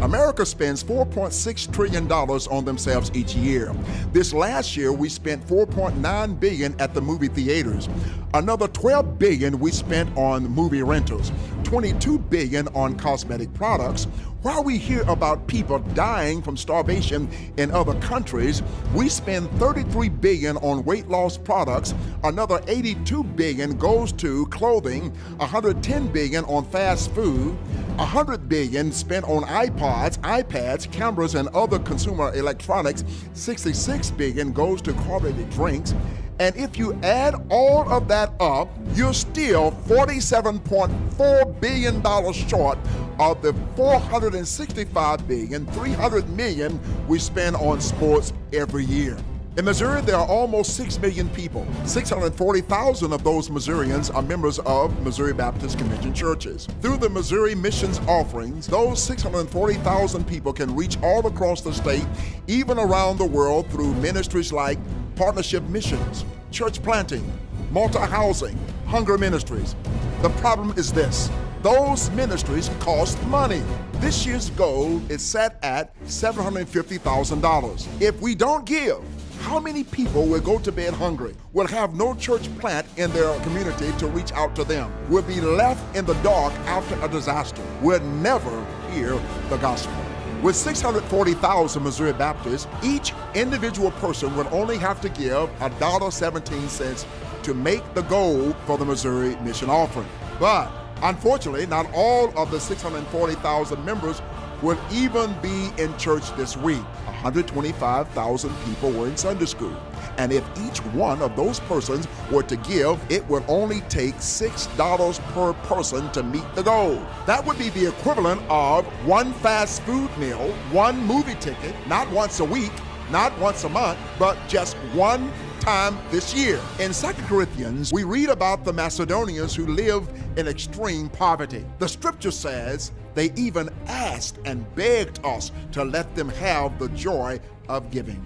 America spends $4.6 trillion on themselves each year. This last year, we spent $4.9 billion at the movie theaters. Another $12 billion we spent on movie rentals, $22 billion on cosmetic products. While we hear about people dying from starvation in other countries, we spend $33 billion on weight loss products. Another $82 billion goes to clothing, $110 billion on fast food, $100 billion spent on iPods, iPads, cameras, and other consumer electronics. $66 billion goes to carbonated drinks. And if you add all of that up, you're still $47.4 billion short of the $465 billion, $300 million we spend on sports every year. In Missouri, there are almost 6 million people. 640,000 of those Missourians are members of Missouri Baptist Convention churches. Through the Missouri Missions offerings, those 640,000 people can reach all across the state, even around the world, through ministries like Partnership Missions, church planting, multi-housing, hunger ministries. The problem is this: those ministries cost money. This year's goal is set at $750,000. If we don't give, how many people will go to bed hungry, will have no church plant in their community to reach out to them, will be left in the dark after a disaster, will never hear the gospel? With 640,000 Missouri Baptists, each individual person would only have to give $1.17 to make the goal for the Missouri Mission Offering. But unfortunately, not all of the 640,000 members will even be in church this week. 125,000 people were in Sunday school. And if each one of those persons were to give, it would only take $6 per person to meet the goal. That would be the equivalent of one fast food meal, one movie ticket, not once a week, not once a month, but just one time this year. In 2 Corinthians, we read about the Macedonians who lived in extreme poverty. The scripture says they even asked and begged us to let them have the joy of giving.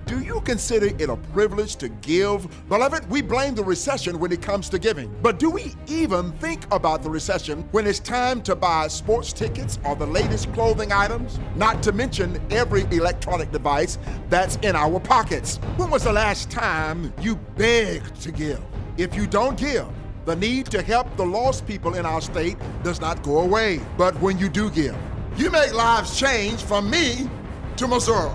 Do you consider it a privilege to give? Beloved, we blame the recession when it comes to giving. But do we even think about the recession when it's time to buy sports tickets or the latest clothing items? Not to mention every electronic device that's in our pockets. When was the last time you begged to give? If you don't give, the need to help the lost people in our state does not go away. But when you do give, you make lives change from me to Missouri.